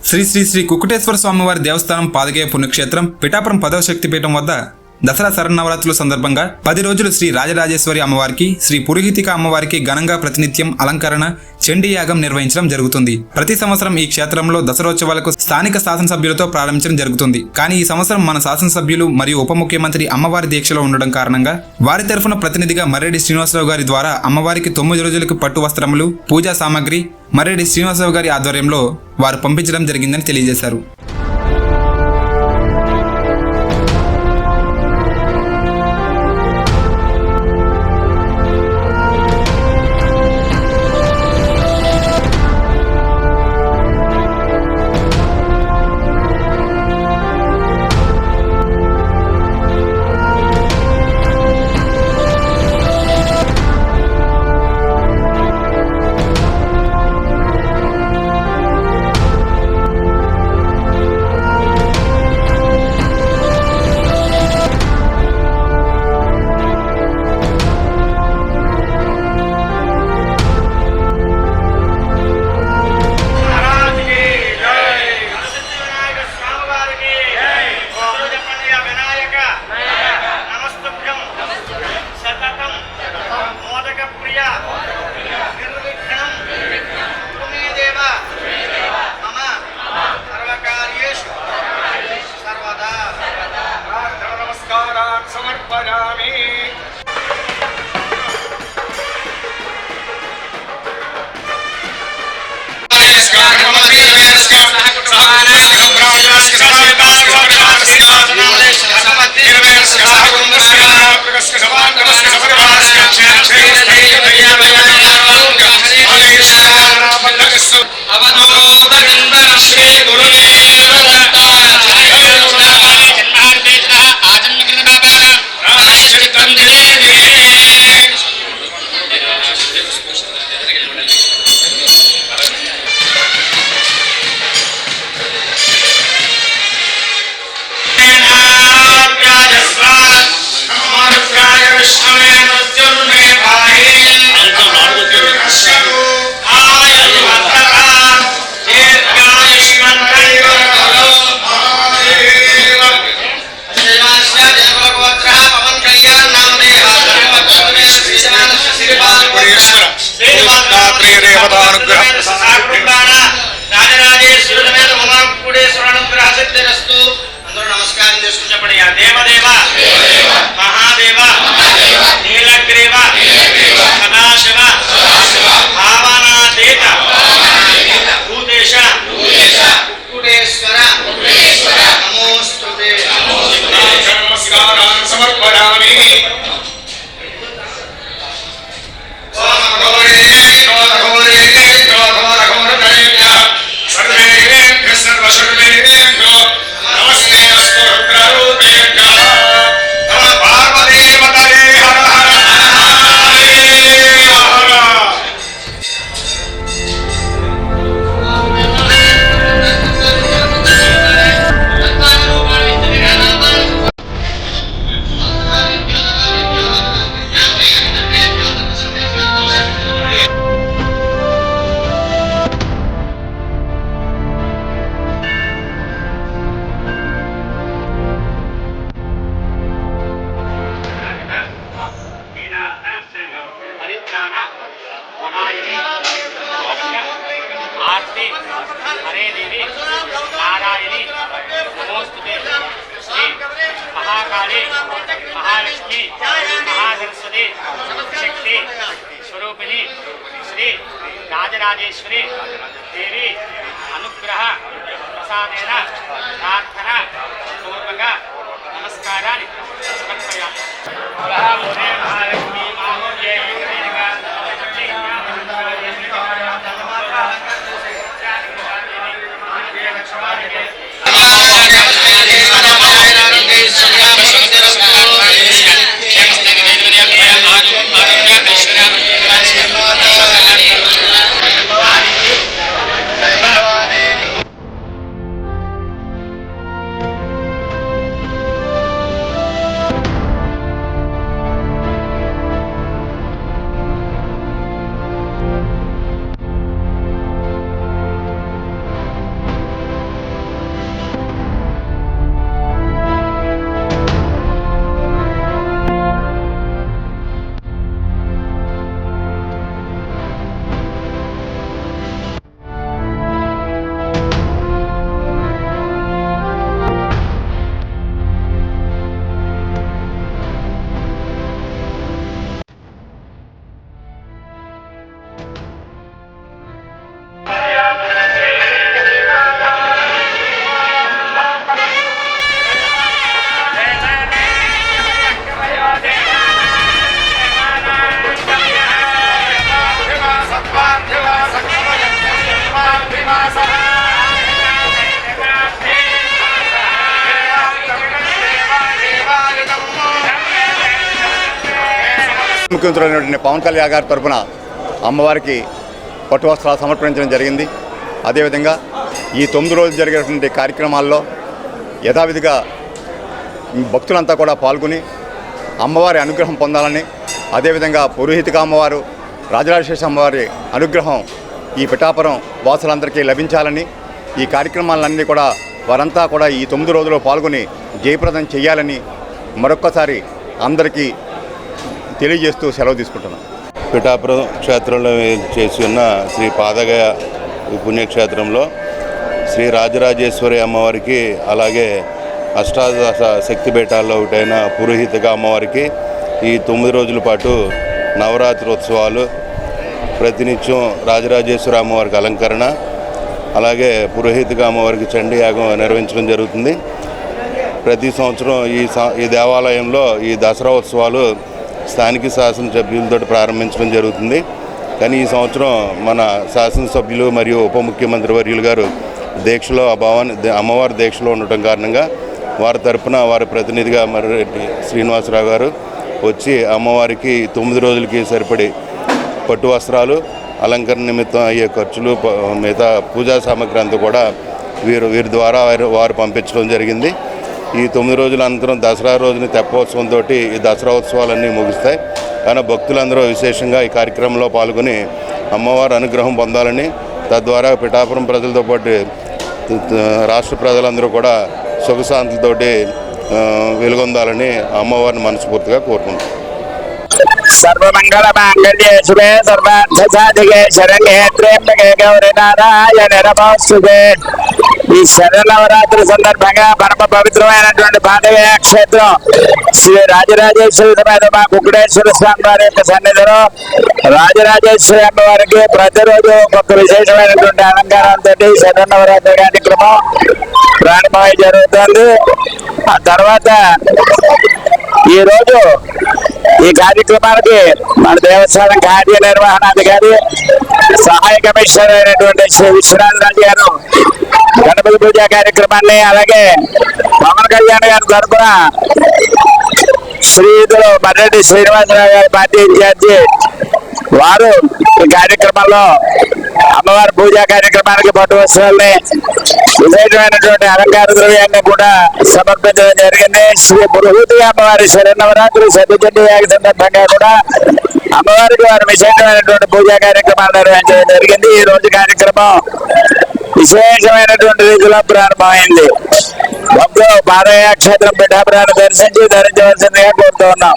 శ్రీ శ్రీ శ్రీ కుక్కుటేశ్వర స్వామివారి దేవస్థానం పాదకేయ పుణ్యక్షేత్రం పిఠాపురం 10వ శక్తిపీఠం వద్ద దసరా శరన్నవరాత్రుల సందర్భంగా 10 రోజులు శ్రీ రాజరాజేశ్వరి అమ్మవారికి, శ్రీ పురోహితిక అమ్మవారికి ఘనంగా ప్రతినిత్యం అలంకరణ చండీ యాగం నిర్వహించడం జరుగుతుంది. ప్రతి సంవత్సరం ఈ క్షేత్రంలో దసరోత్సవాలకు స్థానిక శాసనసభ్యులతో ప్రారంభించడం జరుగుతుంది. కానీ ఈ సంవత్సరం మన శాసనసభ్యులు మరియు ఉప ముఖ్యమంత్రి అమ్మవారి దీక్షలో ఉండడం కారణంగా వారి తరఫున ప్రతినిధిగా మర్రెడ్డి శ్రీనివాసరావు గారి ద్వారా అమ్మవారికి 9 రోజులకు పట్టు వస్త్రములు, పూజా సామాగ్రి మర్రెడ్డి శ్రీనివాసరావు గారి ఆధ్వర్యంలో వారు పంపించడం జరిగిందని తెలియజేశారు. हरे देवी नारायणी नमोस्तुते श्री महाकाली महालक्ष्मी महासरस्वती शक्ति स्वरूपिणी श्री राजराजेश्वरी देवी अनुग्रह प्रसादेन प्रार्थना पूर्वक नमस्कारानि समर्पयामि। महालक्ष्मी मामोजय ముఖ్యమంత్రి పవన్ కళ్యాణ్ గారి తరఫున అమ్మవారికి పట్టు వస్త్రాలు సమర్పించడం జరిగింది. అదేవిధంగా ఈ 9 రోజులు జరిగేటువంటి కార్యక్రమాల్లో యథావిధిగా భక్తులంతా కూడా పాల్గొని అమ్మవారి అనుగ్రహం పొందాలని, అదేవిధంగా పురోహితిక అమ్మవారు రాజరాజేశ్వరి అమ్మవారి అనుగ్రహం ఈ పిఠాపురం వాసులందరికీ లభించాలని, ఈ కార్యక్రమాలన్నీ కూడా వారంతా కూడా ఈ 9 రోజుల్లో పాల్గొని జయప్రదం చేయాలని మరొక్కసారి అందరికీ తెలియజేస్తూ సెలవు తీసుకుంటున్నాం. పిఠాపురం క్షేత్రంలో చేసి ఉన్న శ్రీ పాదగయ పుణ్యక్షేత్రంలో శ్రీ రాజరాజేశ్వరి అమ్మవారికి, అలాగే అష్టాదశ శక్తిపీఠాల్లో ఒకటైన పురోహితిక అమ్మవారికి ఈ 9 రోజుల పాటు నవరాత్రి ఉత్సవాలు, ప్రతినిత్యం రాజరాజేశ్వరి అమ్మవారికి అలంకరణ, అలాగే పురోహితిక అమ్మవారికి చండీ యాగం నిర్వహించడం జరుగుతుంది. ప్రతి సంవత్సరం ఈ దేవాలయంలో ఈ దసరా ఉత్సవాలు స్థానిక శాసనసభ్యులతో ప్రారంభించడం జరుగుతుంది. కానీ ఈ సంవత్సరం మన శాసనసభ్యులు మరియు ఉప ముఖ్యమంత్రి వర్యులు గారు దీక్షలో అమ్మవారి దీక్షలో ఉండటం కారణంగా వారి తరపున వారి ప్రతినిధిగా మర్రెడ్డి శ్రీనివాసరావు గారు వచ్చి అమ్మవారికి 9 రోజులకి సరిపడి పట్టు వస్త్రాలు, అలంకరణ నిమిత్తం అయ్యే ఖర్చులు, మిగతా పూజా సామగ్రి అంతా కూడా వీరి ద్వారా వారు పంపించడం జరిగింది. ఈ 9 రోజుల అనంతరం దసరా రోజున తెప్పోత్సవంతో ఈ దసరా ఉత్సవాలన్నీ ముగుస్తాయి. కానీ భక్తులందరూ విశేషంగా ఈ కార్యక్రమంలో పాల్గొని అమ్మవారి అనుగ్రహం పొందాలని, తద్వారా పిఠాపురం ప్రజలతో పాటు రాష్ట్ర ప్రజలందరూ కూడా సుఖశాంతులతోటి వెలుగొందాలని అమ్మవారిని మనస్ఫూర్తిగా కోరుకుంటున్నాం. సర్వమంగళ మాంగళ్యే శుభే సర్వార్థ సాధికే శరణ్యే త్ర్యంబకే గౌరీ నారాయణి నమోస్తుతే. ఈ శరన్నవరాత్రి సందర్భంగా పరమ పవిత్రమైనటువంటి పాదగయ క్షేత్రం శ్రీ రాజరాజేశ్వరి సమేత మా కుక్కుడేశ్వర స్వామి వారి యొక్క సన్నిధిలో రాజరాజేశ్వరి అమ్మవారికి ప్రతిరోజు ఒక విశేషమైనటువంటి అలంకారంతో శరన్నవరాత్రి కార్యక్రమం ప్రారంభమై జరుగుతుంది. ఆ తర్వాత ఈ రోజు ఈ కార్యక్రమానికి మన దేవస్థానం కార్యనిర్వహణాధికారి సహాయ కమిషనర్ అయినటువంటి శ్రీ విశ్వనాథ్ రాజు గారు గణపతి పూజా కార్యక్రమాన్ని, అలాగే పవన్ కళ్యాణ్ గారి తరఫున శ్రీయుతులు మర్రెడ్డి శ్రీనివాసరావు గారి పార్టీ ఇన్ఛార్జి వారు ఈ కార్యక్రమంలో అమ్మవారి పూజా కార్యక్రమానికి పట్టు వస్త్రాలని, విశేషమైనటువంటి అలంకార ద్రవ్యాన్ని కూడా సమర్పించడం జరిగింది. శ్రీ పురోహితిక అమ్మవారి శరన్నవరాత్రి సభ్యచండీ యాగ సందర్భంగా కూడా అమ్మవారికి వారు విశేషమైనటువంటి పూజా కార్యక్రమాలు నిర్వహించడం జరిగింది. ఈ రోజు కార్యక్రమం విశేషమైనటువంటి రీతిలో ప్రారంభమైంది. భక్తులు పాదయాక్షేత్రం పిఠాపురాన్ని దర్శించి ధరించవలసిందిగా కోరుతూ ఉన్నాం.